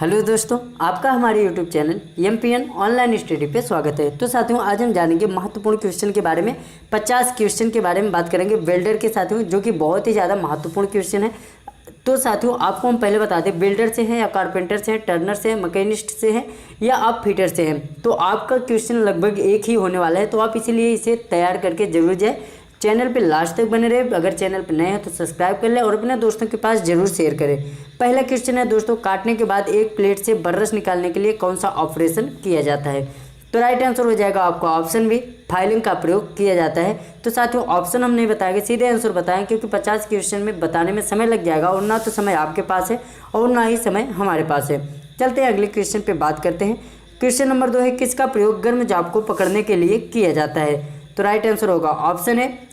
Hello दोस्तों, आपका हमारे YouTube channel MPN online study पे स्वागत है। तो साथियों, आज हम जानेंगे महत्वपूर्ण क्वेश्चन के बारे में। 50 क्वेश्चन के बारे में बात करेंगे बिल्डर के साथियों, जो कि बहुत ही ज़्यादा महत्वपूर्ण क्वेश्चन है। तो साथियों, आपको हम पहले बता दें, बिल्डर से हैं या कारपेंटर से हैं, टर्नर से हैं, मैकेनिस्ट से हैं या आप फिटर से हैं, तो आपका क्वेश्चन लगभग एक ही होने वाला है। तो आप इसीलिए इसे तैयार करके जरूर जाए। चैनल पे लास्ट तक बने रहे। अगर चैनल पे नए हैं तो सब्सक्राइब कर लें और अपने दोस्तों के पास जरूर शेयर करें। पहला क्वेश्चन है दोस्तों, काटने के बाद एक प्लेट से बर्रस निकालने के लिए कौन सा ऑपरेशन किया जाता है? तो राइट आंसर हो जाएगा आपका ऑप्शन बी, फाइलिंग का प्रयोग किया जाता है। तो साथियों, ऑप्शन हम नहीं बताएंगे, सीधे आंसर बताएं, क्योंकि 50 क्वेश्चन में बताने में समय लग जाएगा और ना तो समय आपके पास है और ना ही समय हमारे पास है। चलते हैं अगले क्वेश्चन पे बात करते हैं। क्वेश्चन नंबर 2 है, किसका प्रयोग गर्म जाप को पकड़ने के लिए किया जाता है? तो राइट आंसर होगा ऑप्शन है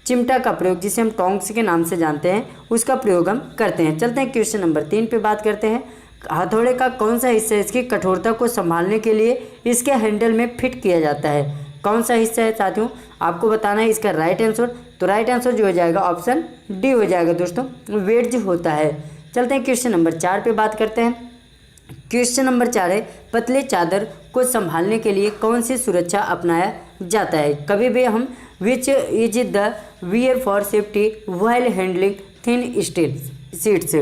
चिमटा का प्रयोग, जिसे हम टोंग्स के नाम से जानते हैं, उसका प्रयोग हम करते हैं। चलते हैं क्वेश्चन नंबर 3 पे बात करते हैं। हथौड़े का कौन सा हिस्सा इसकी कठोरता को संभालने के लिए इसके हैंडल में फिट किया जाता है? कौन सा हिस्सा है साथियों, आपको बताना है इसका राइट आंसर। तो राइट आंसर जो हो जाएगा ऑप्शन डी हो जाएगा दोस्तों, वेज होता है। चलते हैं क्वेश्चन नंबर 4 पे बात करते हैं। क्वेश्चन नंबर 4 है, पतले चादर को संभालने के लिए कौन सी सुरक्षा अपनाया जाता है? कभी भी हम which is the wear for safety while handling thin steel sheets?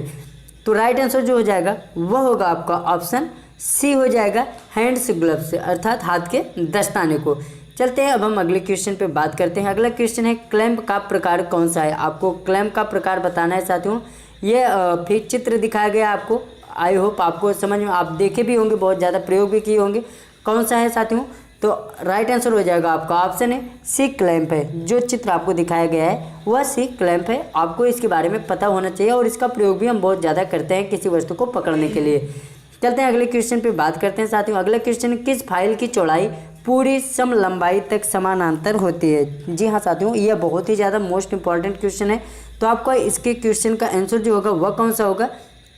तो राइट आंसर जो हो जाएगा वह होगा आपका ऑप्शन सी हो जाएगा, हैंड्स ग्लव्स, अर्थात हाथ के दस्ताने को। चलते हैं अब हम अगले क्वेश्चन पे बात करते हैं। अगला क्वेश्चन है, क्लैंप का प्रकार कौन सा है? आपको क्लैंप का प्रकार बताना है साथियों। ये फिर चित्र दिखाया गया आपको, आई होप आपको समझ में, आप देखे भी होंगे, बहुत ज़्यादा प्रयोग भी किए होंगे। कौन सा है साथियों? तो राइट आंसर हो जाएगा आपका ऑप्शन है सी, क्लैंप है। जो चित्र आपको दिखाया गया है वह सी क्लैंप है। आपको इसके बारे में पता होना चाहिए और इसका प्रयोग भी हम बहुत ज़्यादा करते हैं किसी वस्तु को पकड़ने के लिए। चलते हैं अगले क्वेश्चन पे बात करते हैं साथियों। अगला क्वेश्चन, किस फाइल की चौड़ाई पूरी सम लंबाई तक समानांतर होती है? जी हाँ साथियों, यह बहुत ही ज़्यादा मोस्ट इंपॉर्टेंट क्वेश्चन है। तो आपका इसके क्वेश्चन का आंसर जो होगा वह कौन सा होगा?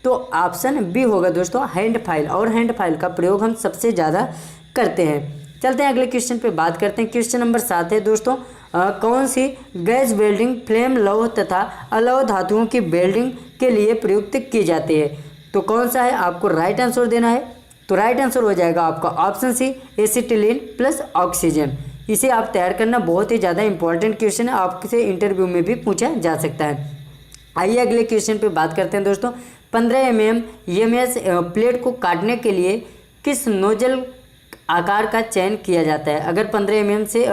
तो ऑप्शन बी होगा दोस्तों, हैंड फाइल। और हैंड फाइल का प्रयोग हम सबसे ज़्यादा करते हैं। चलते हैं अगले क्वेश्चन पे बात करते हैं। क्वेश्चन नंबर 7 है दोस्तों, कौन सी गैस वेल्डिंग फ्लेम लौह तथा अलौह धातुओं की वेल्डिंग के लिए प्रयुक्त की जाती है? तो कौन सा है, आपको राइट आंसर देना है। तो राइट आंसर हो जाएगा आपका option C, acetylene plus oxygen. इसे आप तैयार करना, बहुत ही ज़्यादा इंपॉर्टेंट क्वेश्चन है, आपसे इंटरव्यू में भी पूछा जा सकता है। आइए अगले क्वेश्चन पे बात करते हैं दोस्तों। 15 mm EMS प्लेट को काटने के लिए किस नोजल आकार का चयन किया जाता है? अगर 15 mm से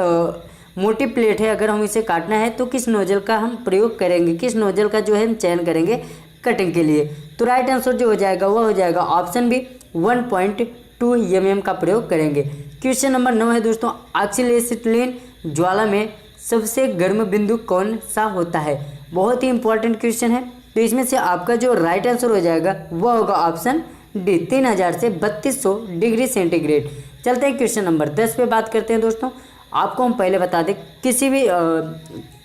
मोटी प्लेट है, अगर हम इसे काटना है तो किस नोजल का हम प्रयोग करेंगे, किस नोजल का जो है हम चयन करेंगे कटिंग के लिए? तो राइट आंसर जो हो जाएगा वह हो जाएगा ऑप्शन बी, 1.2 mm का प्रयोग करेंगे। क्वेश्चन नंबर 9 है दोस्तों, ऑक्सीलेसिटिलीन ज्वाला में सबसे गर्म बिंदु कौन सा होता है? बहुत ही इंपॉर्टेंट क्वेश्चन है। तो इसमें से आपका जो राइट आंसर हो जाएगा वह होगा ऑप्शन डी, 3000 से 3200 डिग्री सेंटीग्रेड। चलते हैं क्वेश्चन नंबर 10 पे बात करते हैं दोस्तों। आपको हम पहले बता दें, किसी भी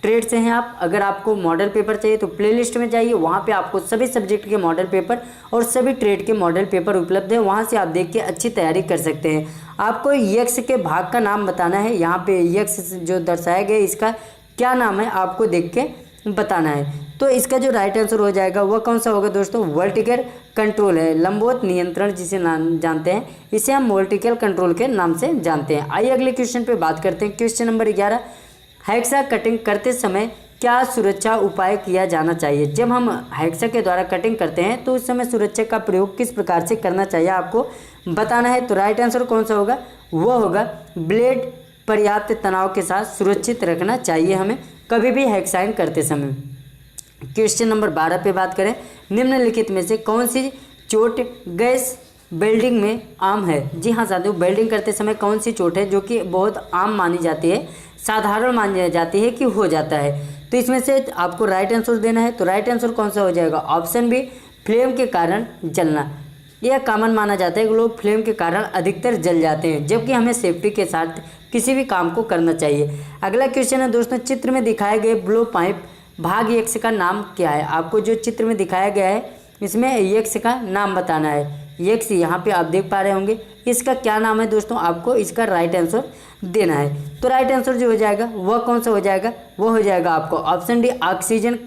ट्रेड से हैं आप, अगर आपको मॉडल पेपर चाहिए तो प्लेलिस्ट में जाइए, वहाँ पे आपको सभी सब्जेक्ट के मॉडल पेपर और सभी ट्रेड के मॉडल पेपर उपलब्ध है। वहाँ से आप देख के अच्छी तैयारी कर सकते हैं। आपको यक्ष के भाग का नाम बताना है। यहाँ पे यक्ष जो दर्शाया गया इसका क्या नाम है, आपको देख के बताना है। तो इसका जो राइट आंसर हो जाएगा वह कौन सा होगा दोस्तों? वर्टिकल कंट्रोल है, लंबवत नियंत्रण जिसे नाम जानते हैं, इसे हम वर्टिकल कंट्रोल के नाम से जानते हैं। आइए अगले क्वेश्चन पे बात करते हैं। क्वेश्चन नंबर 11, हेक्सा कटिंग करते समय क्या सुरक्षा उपाय किया जाना चाहिए? जब हम हेक्सा के द्वारा कटिंग करते हैं तो उस समय सुरक्षा का प्रयोग किस प्रकार से करना चाहिए, आपको बताना है। तो राइट आंसर कौन सा होगा? वह होगा ब्लेड पर्याप्त तनाव के साथ सुरक्षित रखना चाहिए हमें कभी भी हेक्साइंग करते समय। क्वेश्चन नंबर 12 पे बात करें, निम्नलिखित में से कौन सी चोट गैस वेल्डिंग में आम है? जी हाँ साथियों, वेल्डिंग करते समय कौन सी चोट है जो कि बहुत आम मानी जाती है, साधारण मानी जाती है कि हो जाता है? तो इसमें से आपको राइट आंसर देना है। तो राइट आंसर कौन सा हो जाएगा? ऑप्शन बी, फ्लेम के कारण जलना। यह कॉमन माना जाता है कि लोग फ्लेम के कारण अधिकतर जल जाते हैं, जबकि हमें सेफ्टी के साथ किसी भी काम को करना चाहिए। अगला क्वेश्चन है दोस्तों, चित्र में दिखाए गए ब्लो पाइप भाग यक्ष का नाम क्या है? आपको जो चित्र में दिखाया गया है इसमें यक्ष का नाम बताना है। यक्ष यहाँ पे आप देख पा रहे होंगे, इसका क्या नाम है दोस्तों, आपको इसका राइट आंसर देना है। तो राइट आंसर जो हो जाएगा वह कौन सा हो जाएगा? वह हो जाएगा आपको ऑप्शन डी, ऑक्सीजन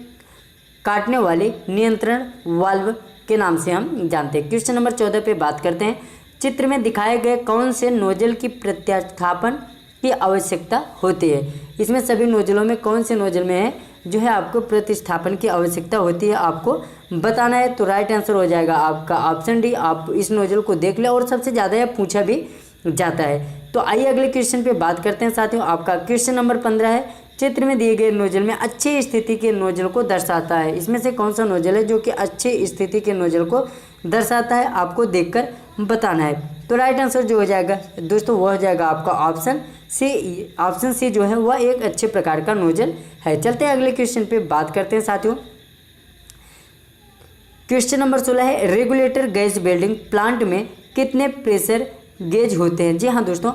काटने वाली नियंत्रण वाल्व के नाम से हम जानते हैं। क्वेश्चन नंबर 14 पे बात करते हैं। चित्र में दिखाए गए कौन से नोजल की प्रतिस्थापन की आवश्यकता होती है। इसमें सभी नोजलों में कौन से नोजल में है जो है आपको प्रतिस्थापन की आवश्यकता होती है, आपको बताना है। तो राइट आंसर हो जाएगा आपका ऑप्शन डी। आप इस नोजल को देख ले और सबसे ज़्यादा यह पूछा भी जाता है। तो आइए अगले क्वेश्चन पे बात करते हैं साथियों। आपका क्वेश्चन नंबर 15 है। चित्र में दिए गए नोजल में अच्छी स्थिति के नोजल को दर्शाता है। इसमें से कौन सा नोजल है जो कि अच्छी स्थिति के नोजल को दर्शाता है, आपको देखकर बताना है। तो राइट आंसर जो हो जाएगा दोस्तों वो हो जाएगा आपका ऑप्शन सी। ऑप्शन सी जो है वह एक अच्छे प्रकार का नोजल है। चलते हैं अगले क्वेश्चन पे बात करते हैं साथियों। क्वेश्चन नंबर 16 है। रेगुलेटर गैस बिल्डिंग प्लांट में कितने प्रेशर गेज होते हैं। जी हाँ दोस्तों,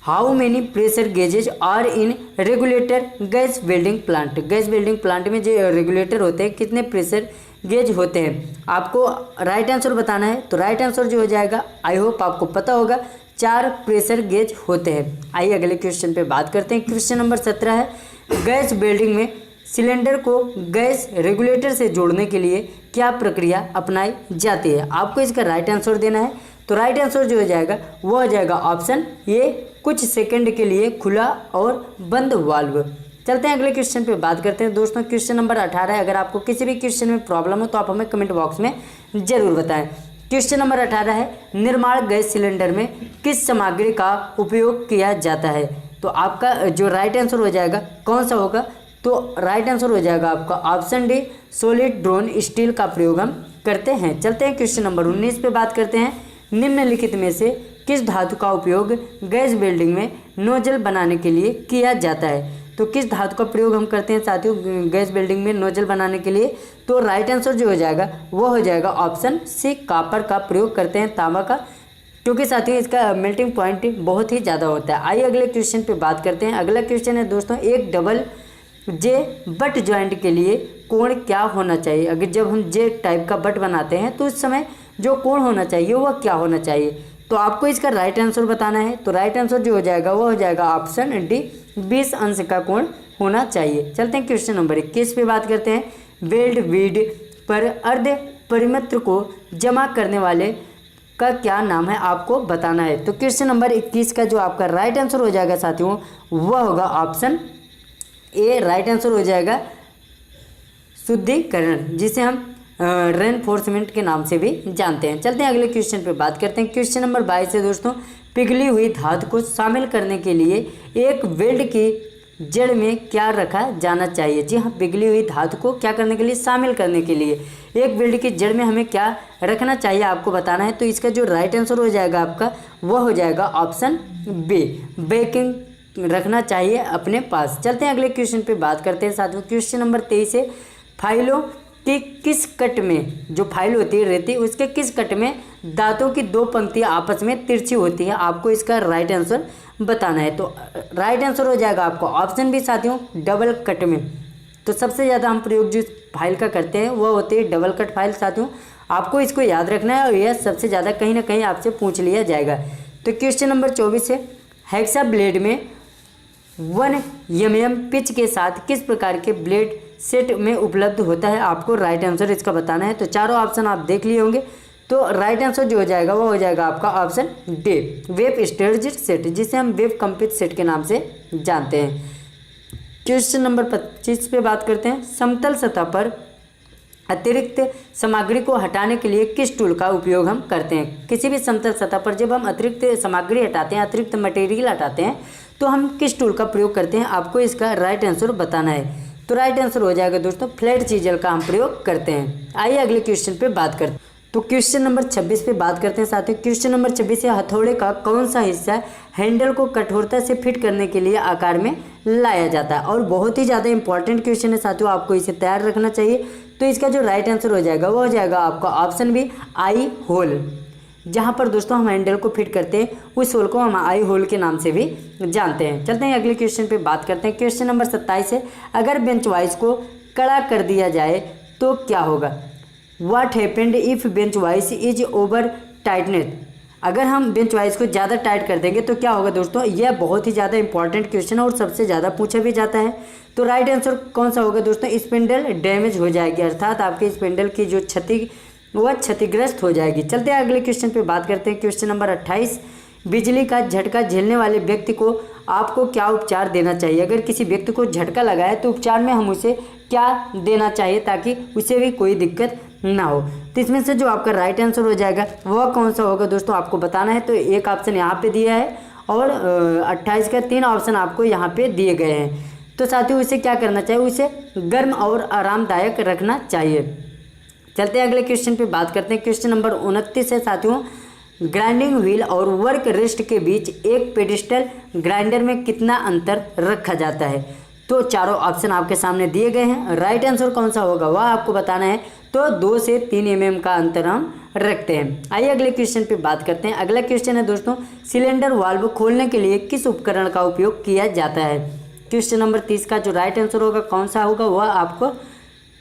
how many pressure gauges are in regulator gas building plant. Gas building plant में जो रेगुलेटर होते हैं कितने प्रेशर गेज होते हैं, आपको राइट आंसर बताना है। तो राइट आंसर जो हो जाएगा, आई होप आपको पता होगा, 4 प्रेशर गेज होते हैं। आइए अगले क्वेश्चन पे बात करते हैं। क्वेश्चन नंबर 17 है। गैस बिल्डिंग में सिलेंडर को गैस रेगुलेटर से जोड़ने के लिए क्या प्रक्रिया अपनाई जाती है, आपको इसका राइट आंसर देना है। तो राइट आंसर जो हो जाएगा वो हो जाएगा ऑप्शन ए, कुछ सेकंड के लिए खुला और बंद वाल्व। चलते हैं अगले क्वेश्चन पे बात करते हैं दोस्तों। क्वेश्चन नंबर 18 है। अगर आपको किसी भी क्वेश्चन में प्रॉब्लम हो तो आप हमें कमेंट बॉक्स में जरूर बताएं। क्वेश्चन नंबर 18 है। निर्माण गैस सिलेंडर में किस सामग्री का उपयोग किया जाता है। तो आपका जो राइट आंसर हो जाएगा कौन सा होगा, तो राइट आंसर हो जाएगा आपका option D, solid drone steel का प्रयोग हम करते हैं। चलते हैं क्वेश्चन नंबर 19 पे बात करते हैं। निम्नलिखित में से किस धातु का उपयोग गैस बिल्डिंग में नोजल बनाने के लिए किया जाता है। तो किस धातु का प्रयोग हम करते हैं साथियों गैस बिल्डिंग में नोजल बनाने के लिए। तो राइट आंसर जो हो जाएगा वो हो जाएगा ऑप्शन सी, कापर का प्रयोग करते हैं, तांबा का, क्योंकि साथियों इसका मेल्टिंग पॉइंट बहुत ही ज़्यादा होता है। आइए अगले क्वेश्चन पे बात करते हैं। अगला क्वेश्चन है दोस्तों, एक डबल जे बट जॉइंट के लिए कोण क्या होना चाहिए। अगर जब हम जे टाइप का बट बनाते हैं तो उस समय जो कोण होना चाहिए वह क्या होना चाहिए, तो आपको इसका राइट आंसर बताना है। तो राइट आंसर जो हो जाएगा वो हो जाएगा ऑप्शन डी, 20 अंश का कोण होना चाहिए। चलते हैं क्वेश्चन नंबर 21 पे बात करते हैं। वेल्ड वीड पर अर्ध परिमित्र को जमा करने वाले का क्या नाम है, आपको बताना है। तो क्वेश्चन नंबर 21 का जो आपका राइट आंसर हो जाएगा साथियों वह होगा ऑप्शन ए। राइट आंसर हो जाएगा शुद्धिकरण, जिसे हम रेनफोर्समेंट के नाम से भी जानते हैं। चलते हैं अगले क्वेश्चन पे बात करते हैं। क्वेश्चन नंबर 22 है दोस्तों। पिघली हुई धातु को शामिल करने के लिए एक वेल्ड की जड़ में क्या रखा जाना चाहिए। जी हाँ, पिघली हुई धातु को क्या करने के लिए, शामिल करने के लिए एक वेल्ड की जड़ में हमें क्या रखना चाहिए, आपको बताना है। तो इसका जो राइट आंसर हो जाएगा आपका वह हो जाएगा ऑप्शन बी, बेकिंग रखना चाहिए अपने पास। चलते हैं अगले क्वेश्चन पे बात करते हैं साथियों। क्वेश्चन नंबर 23 है। फाइलों कि किस कट में, जो फाइल होती है रेती, उसके किस कट में दांतों की 2 पंक्तियां आपस में तिरछी होती है, आपको इसका राइट आंसर बताना है। तो राइट आंसर हो जाएगा आपको ऑप्शन भी साथियों, डबल कट में। तो सबसे ज़्यादा हम प्रयोग जिस फाइल का करते हैं वह होती है डबल कट फाइल साथियों, आपको इसको याद रखना है और यह सबसे ज़्यादा कहीं ना कहीं आपसे पूछ लिया जाएगा। तो क्वेश्चन नंबर 24 है। हेक्सा ब्लेड में 1 mm पिच के साथ किस प्रकार के ब्लेड सेट में उपलब्ध होता है, आपको राइट आंसर इसका बताना है। तो चारों ऑप्शन आप देख लिए होंगे। तो राइट आंसर जो हो जाएगा वो हो जाएगा आपका option D, web storage set, जिसे हम वेब कंपित सेट के नाम से जानते हैं। क्वेश्चन नंबर 25 पे बात करते हैं। समतल सतह पर अतिरिक्त सामग्री को हटाने के लिए किस टूल का उपयोग हम करते हैं। किसी भी समतल सतह पर जब हम अतिरिक्त सामग्री हटाते हैं, अतिरिक्त मटेरियल हटाते हैं, तो हम किस टूल का प्रयोग करते हैं, आपको इसका राइट आंसर बताना है। तो राइट आंसर हो जाएगा दोस्तों फ्लैट चीजल का हम प्रयोग करते हैं। आइए अगले क्वेश्चन पे बात करते हैं। तो क्वेश्चन नंबर 26 पे बात करते हैं साथियों। क्वेश्चन नंबर 26 है। हथौड़े का कौन सा हिस्सा हैंडल को कठोरता से फिट करने के लिए आकार में लाया जाता है, और बहुत ही ज़्यादा इंपॉर्टेंट क्वेश्चन है साथियों, आपको इसे तैयार रखना चाहिए। तो इसका जो राइट आंसर हो जाएगा वो हो जाएगा आपका ऑप्शन भी, आई होल। जहाँ पर दोस्तों हम हैंडल को फिट करते हैं उस होल को हम आई होल के नाम से भी जानते हैं। चलते हैं अगले क्वेश्चन पे बात करते हैं। क्वेश्चन नंबर 27 है। अगर बेंच वाइज को कड़ा कर दिया जाए तो क्या होगा। What happened if bench vice is over tightened. अगर हम बेंच वाइज को ज़्यादा टाइट कर देंगे तो क्या होगा दोस्तों, यह बहुत ही ज़्यादा इंपॉर्टेंट क्वेश्चन है और सबसे ज़्यादा पूछा भी जाता है। तो राइट आंसर कौन सा होगा दोस्तों, स्पिंडल डैमेज हो जाएगी, अर्थात आपके स्पिंडल की जो क्षति वह क्षतिग्रस्त हो जाएगी। चलते हैं अगले क्वेश्चन पे बात करते हैं। क्वेश्चन नंबर 28, बिजली का झटका झेलने वाले व्यक्ति को आपको क्या उपचार देना चाहिए? अगर किसी व्यक्ति को झटका लगा है तो उपचार में हम उसे क्या देना चाहिए ताकि उसे भी कोई दिक्कत ना हो? तो इसमें से जो आपका राइट आंसर हो जाएगा वह कौन सा होगा दोस्तों, आपको बताना है। तो एक ऑप्शन यहाँ पे दिया है और 28 का 3 ऑप्शन आपको यहाँ पे दिए गए हैं। तो साथियों उसे क्या करना चाहिए? उसे गर्म और आरामदायक रखना चाहिए। चलते हैं अगले क्वेश्चन पे बात करते हैं। क्वेश्चन नंबर 29 है साथियों, ग्राइंडिंग व्हील और वर्क रेस्ट के बीच एक पेडिस्टल ग्राइंडर में कितना अंतर रखा जाता है? तो चारों ऑप्शन आपके सामने दिए गए हैं। राइट आंसर कौन सा होगा वह आपको बताना है। तो 2 से 3 mm का अंतर हम रखते हैं। आइए अगले क्वेश्चन पे बात करते हैं। अगला क्वेश्चन है दोस्तों, सिलेंडर वाल्व खोलने के लिए किस उपकरण का उपयोग किया जाता है? क्वेश्चन नंबर 30 का जो राइट आंसर होगा कौन सा होगा वह आपको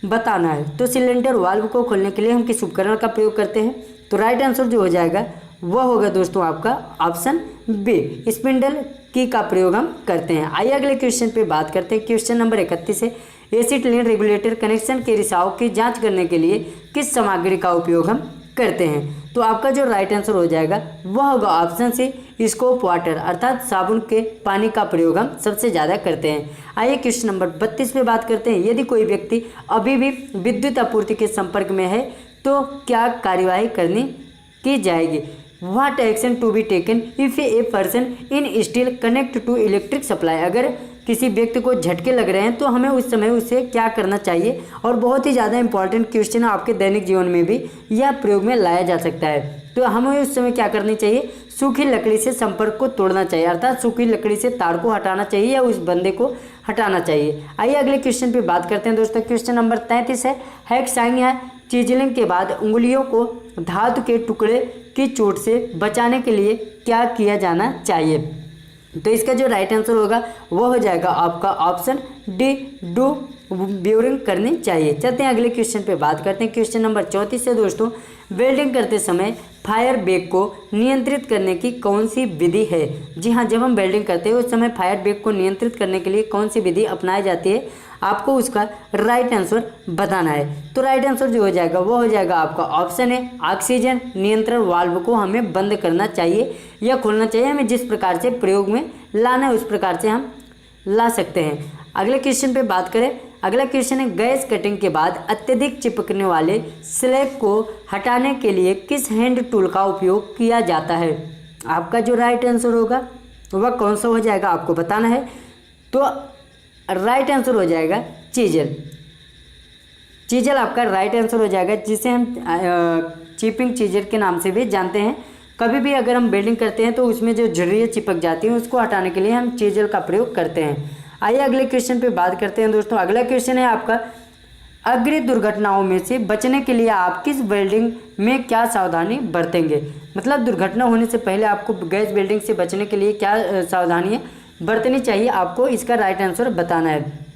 बताना है। तो सिलेंडर वाल्व को खोलने के लिए हम किस उपकरण का प्रयोग करते हैं? तो राइट आंसर जो हो जाएगा वह होगा दोस्तों आपका ऑप्शन बी, स्पिंडल की का प्रयोग हम करते हैं। आइए अगले क्वेश्चन पे बात करते हैं। क्वेश्चन नंबर 31 है, एसिटिलीन रेगुलेटर कनेक्शन के रिसाव की जांच करने के लिए किस सामग्री का उपयोग हम करते हैं? तो आपका जो राइट आंसर हो जाएगा वह होगा ऑप्शन सी, स्कोप वाटर, अर्थात साबुन के पानी का प्रयोग हम सबसे ज़्यादा करते हैं। आइए क्वेश्चन नंबर 32 पे बात करते हैं। यदि कोई व्यक्ति अभी भी विद्युत आपूर्ति के संपर्क में है तो क्या कार्यवाही की जाएगी? What action to be taken if a person in still connect to electric supply? अगर किसी व्यक्ति को झटके लग रहे हैं तो हमें उस समय उसे क्या करना चाहिए? और बहुत ही ज़्यादा इंपॉर्टेंट क्वेश्चन है, आपके दैनिक जीवन में भी यह प्रयोग में लाया जा सकता है। तो हमें उस समय क्या करनी चाहिए? सूखी लकड़ी से संपर्क को तोड़ना चाहिए, अर्थात सूखी लकड़ी से तार को हटाना चाहिए या उस बंदे को हटाना चाहिए। आइए अगले क्वेश्चन पे बात करते हैं दोस्तों। क्वेश्चन नंबर 33 है, हैक्साइंग या चीजलिंग के बाद उंगलियों को धातु के टुकड़े की चोट से बचाने के लिए क्या किया जाना चाहिए? तो इसका जो राइट आंसर होगा वो हो जाएगा आपका ऑप्शन डी, डू ब्यूरिंग करनी चाहिए। चलते हैं अगले क्वेश्चन पे बात करते हैं। क्वेश्चन नंबर 34 से दोस्तों, वेल्डिंग करते समय फायर बेग को नियंत्रित करने की कौन सी विधि है? जी हाँ, जब हम वेल्डिंग करते हैं उस समय फायर बेग को नियंत्रित करने के लिए कौन सी विधि अपनाई जाती है? आपको उसका राइट आंसर बताना है। तो राइट आंसर जो हो जाएगा वो हो जाएगा आपका ऑप्शन है, ऑक्सीजन नियंत्रण वाल्व को हमें बंद करना चाहिए या खोलना चाहिए। हमें जिस प्रकार से प्रयोग में लाना है उस प्रकार से हम ला सकते हैं। अगले क्वेश्चन पे बात करें। अगला क्वेश्चन है, गैस कटिंग के बाद अत्यधिक चिपकने वाले स्लैग को हटाने के लिए किस हैंड टूल का उपयोग किया जाता है? आपका जो राइट आंसर होगा वह कौन सा हो जाएगा आपको बताना है। तो राइट आंसर हो जाएगा चीजल। चीजल आपका राइट आंसर हो जाएगा, जिसे हम चिपिंग चीजल के नाम से भी जानते हैं। कभी भी अगर हम वेल्डिंग करते हैं तो उसमें जो झुर्रियाँ चिपक जाती हैं उसको हटाने के लिए हम चीजल का प्रयोग करते हैं। आइए अगले क्वेश्चन पे बात करते हैं दोस्तों। अगला क्वेश्चन है आपका, अग्नि दुर्घटनाओं में से बचने के लिए आप किस वेल्डिंग में क्या सावधानी बरतेंगे? मतलब दुर्घटना होने से पहले आपको गैस वेल्डिंग से बचने के लिए क्या सावधानियाँ बरतनी चाहिए, आपको इसका राइट आंसर बताना है।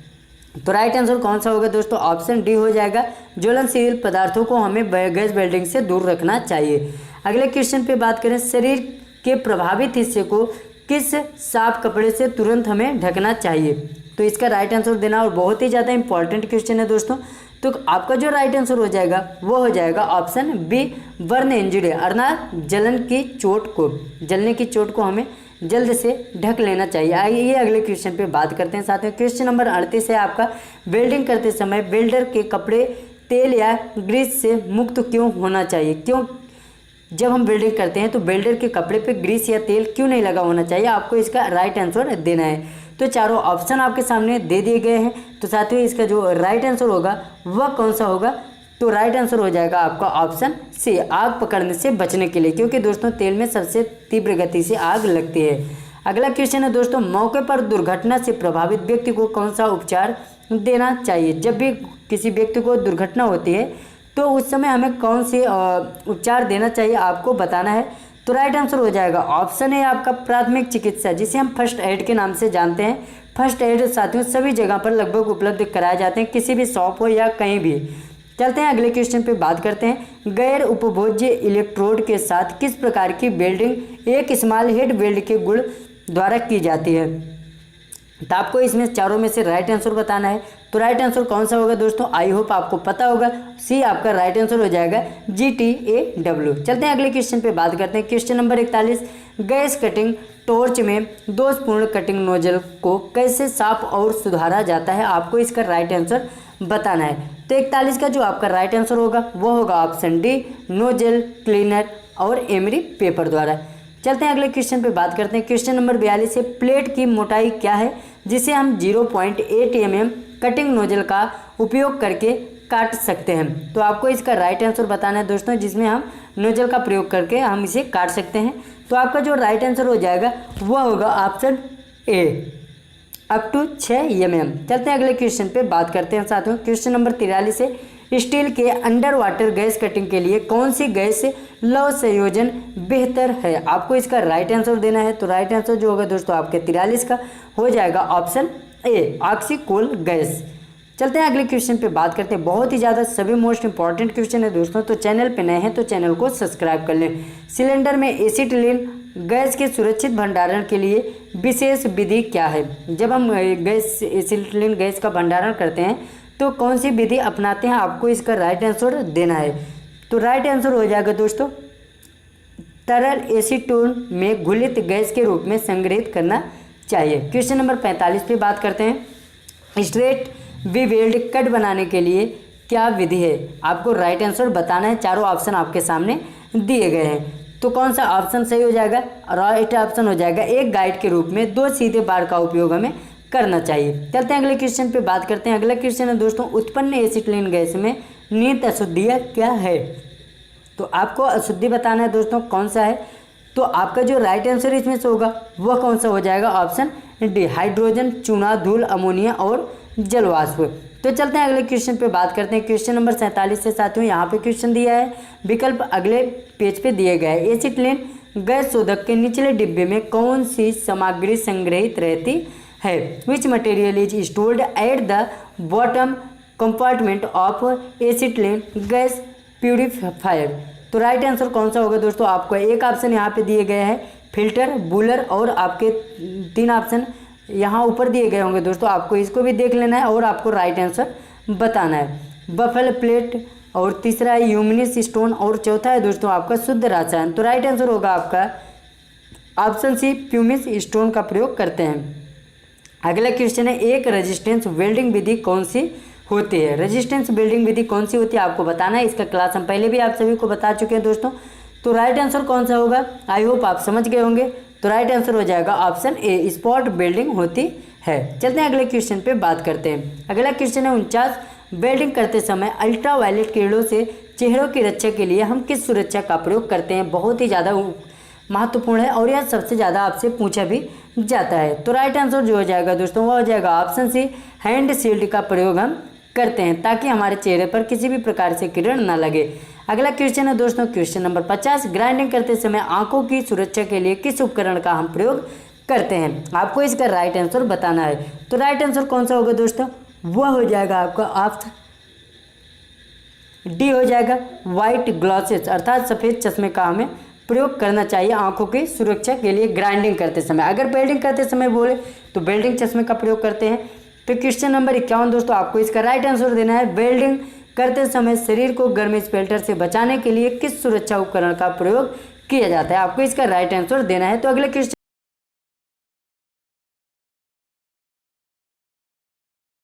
तो राइट आंसर कौन सा होगा दोस्तों? ऑप्शन डी हो जाएगा, ज्वलनशील पदार्थों को हमें गैस वेल्डिंग से दूर रखना चाहिए। अगले क्वेश्चन पे बात करें, शरीर के प्रभावित हिस्से को किस साफ कपड़े से तुरंत हमें ढकना चाहिए? तो इसका राइट आंसर देना, और बहुत ही ज़्यादा इंपॉर्टेंट क्वेश्चन है दोस्तों। तो आपका जो राइट आंसर हो जाएगा वो हो जाएगा ऑप्शन बी, बर्न इंजरी, अर्थात जलन की चोट को, जलने की चोट को हमें जल्द से ढक लेना चाहिए। आइए अगले क्वेश्चन पे बात करते हैं। साथ में क्वेश्चन नंबर 38 है आपका, वेल्डिंग करते समय वेल्डर के कपड़े तेल या ग्रीस से मुक्त क्यों होना चाहिए? क्यों जब हम वेल्डिंग करते हैं तो वेल्डर के कपड़े पे ग्रीस या तेल क्यों नहीं लगा होना चाहिए? आपको इसका राइट आंसर देना है। तो चारों ऑप्शन आपके सामने दे दिए गए हैं। तो साथियों इसका जो राइट आंसर होगा वह कौन सा होगा? तो राइट आंसर हो जाएगा आपका ऑप्शन सी, आग पकड़ने से बचने के लिए, क्योंकि दोस्तों तेल में सबसे तीव्र गति से आग लगती है। अगला क्वेश्चन है दोस्तों, मौके पर दुर्घटना से प्रभावित व्यक्ति को कौन सा उपचार देना चाहिए? जब भी किसी व्यक्ति को दुर्घटना होती है तो उस समय हमें कौन से उपचार देना चाहिए आपको बताना है। तो राइट आंसर हो जाएगा ऑप्शन है आपका प्राथमिक चिकित्सा, जिसे हम फर्स्ट एड के नाम से जानते हैं। फर्स्ट एड साथियों सभी जगह पर लगभग उपलब्ध कराए जाते हैं, किसी भी शॉप हो या कहीं भी। चलते हैं अगले क्वेश्चन पे बात करते हैं, गैर उपभोज्य इलेक्ट्रोड के साथ किस प्रकार की वेल्डिंग एक स्मॉल हेड वेल्ड के गुण द्वारा की जाती है? तो आपको इसमें चारों में से राइट आंसर बताना है। तो राइट आंसर कौन सा होगा दोस्तों, आई होप आपको पता होगा। सी आपका राइट आंसर हो जाएगा GTAW। चलते हैं अगले क्वेश्चन पे बात करते हैं। Question number 41, gas cutting torch में दोषपूर्ण कटिंग नोजल को कैसे साफ और सुधारा जाता है, आपको इसका राइट आंसर बताना है। तो 41 का जो आपका राइट आंसर होगा वो होगा ऑप्शन डी, नोजल क्लीनर और एमरी पेपर द्वारा। चलते हैं अगले क्वेश्चन पे बात करते हैं। क्वेश्चन नंबर 42 है, प्लेट की मोटाई क्या है जिसे हम 0.8 mm कटिंग नोजल का उपयोग करके काट सकते हैं। तो आपको इसका राइट आंसर बताना है दोस्तों, जिसमें हम नोजल का प्रयोग करके हम इसे काट सकते हैं। तो आपका जो राइट आंसर हो जाएगा वह होगा option A, up to 6 mm। चलते हैं अगले क्वेश्चन पे बात करते हैं साथियों। क्वेश्चन नंबर 43 है, स्टील के अंडर वाटर गैस कटिंग के लिए कौन सी गैस लौह संयोजन बेहतर है, आपको इसका राइट आंसर देना है। तो राइट आंसर जो होगा दोस्तों आपके 43 का हो जाएगा ऑप्शन ए, ऑक्सीकोल गैस। चलते हैं अगले क्वेश्चन पे बात करते हैं। बहुत ही ज़्यादा सभी मोस्ट इंपॉर्टेंट क्वेश्चन है दोस्तों, तो चैनल पे नए हैं तो चैनल को सब्सक्राइब कर लें। सिलेंडर में एसिटिलीन गैस के सुरक्षित भंडारण के लिए विशेष विधि क्या है। जब हम गैस एसिटिलीन गैस का भंडारण करते हैं तो कौन सी विधि अपनाते हैं, आपको इसका राइट आंसर देना है। तो राइट आंसर हो जाएगा दोस्तों तरल एसीटोन में घुलित गैस के रूप में संग्रहित करना चाहिए। क्वेश्चन नंबर 45 पे बात करते हैं। स्ट्रेट वी वेल्ड कट बनाने के लिए क्या विधि है, आपको राइट आंसर बताना है। चारों ऑप्शन आपके सामने दिए गए हैं, तो कौन सा ऑप्शन सही हो जाएगा, राइट ऑप्शन हो जाएगा एक गाइड के रूप में 2 सीधे बार का उपयोग हमें करना चाहिए। चलते हैं अगले क्वेश्चन पे बात करते हैं। अगला क्वेश्चन है दोस्तों, उत्पन्न एसिटिलीन गैस में निहित अशुद्धियाँ क्या है। तो आपको अशुद्धि बताना है दोस्तों कौन सा है। तो आपका जो राइट आंसर इसमें से होगा वह कौन सा हो जाएगा, ऑप्शन डी, हाइड्रोजन, चूना, धूल, अमोनिया और जलवाष्प। तो चलते हैं अगले क्वेश्चन पे बात करते हैं। क्वेश्चन नंबर 47 से साथियों यहाँ पे क्वेश्चन दिया है, विकल्प अगले पेज पे दिए गए हैं। एसिटिलीन गैस शोधक के निचले डिब्बे में कौन सी सामग्री संग्रहित रहती है, which material is stored at the bottom compartment of acetylene gas purifier. तो राइट आंसर कौन सा होगा दोस्तों, आपको एक ऑप्शन यहाँ पे दिए गए हैं फिल्टर, बूलर और आपके 3 ऑप्शन यहाँ ऊपर दिए गए होंगे दोस्तों, आपको इसको भी देख लेना है और आपको राइट आंसर बताना है। बफल प्लेट और तीसरा है यूमिनिस स्टोन और चौथा है दोस्तों आपका शुद्ध रसायन। तो राइट आंसर होगा आपका ऑप्शन सी, प्यूमिस स्टोन का प्रयोग करते हैं। अगला क्वेश्चन है, एक रेजिस्टेंस वेल्डिंग विधि कौन सी होती है। रेजिस्टेंस वेल्डिंग विधि कौन सी होती है आपको बताना है। इसका क्लास हम पहले भी आप सभी को बता चुके हैं दोस्तों। तो राइट आंसर कौन सा होगा, आई होप आप समझ गए होंगे। तो राइट आंसर हो जाएगा ऑप्शन ए, स्पॉट वेल्डिंग होती है। चलते हैं अगले क्वेश्चन पे बात करते हैं। अगला क्वेश्चन है 49, वेल्डिंग करते समय अल्ट्रा वायलेट किरणों से चेहरों की रक्षा के लिए हम किस सुरक्षा का प्रयोग करते हैं, बहुत ही ज़्यादा महत्वपूर्ण है और यह सबसे ज़्यादा आपसे पूछा भी जाता है। तो राइट आंसर जो हो जाएगा दोस्तों वह हो जाएगा ऑप्शन सी, हैंड शील्ड का प्रयोग हम करते हैं ताकि हमारे चेहरे पर किसी भी प्रकार से किरण ना लगे। अगला क्वेश्चन है दोस्तों क्वेश्चन नंबर 50, ग्राइंडिंग करते समय आंखों की सुरक्षा के लिए किस उपकरण का हम प्रयोग करते हैं, आपको इसका राइट आंसर बताना है। तो राइट आंसर कौन सा होगा दोस्तों, वह हो जाएगा आपका ऑप्शन डी हो जाएगा, वाइट ग्लासेस अर्थात सफ़ेद चश्मे का हमें प्रयोग करना चाहिए आंखों की सुरक्षा के लिए ग्राइंडिंग करते समय। अगर वेल्डिंग करते समय बोले तो वेल्डिंग चश्मे का प्रयोग करते हैं। तो क्वेश्चन नंबर 51 दोस्तों आपको इसका राइट आंसर देना है, वेल्डिंग करते समय शरीर को गर्म स्पेल्टर से बचाने के लिए किस सुरक्षा उपकरण का प्रयोग किया जाता है, आपको इसका राइट आंसर देना है। तो अगले क्वेश्चन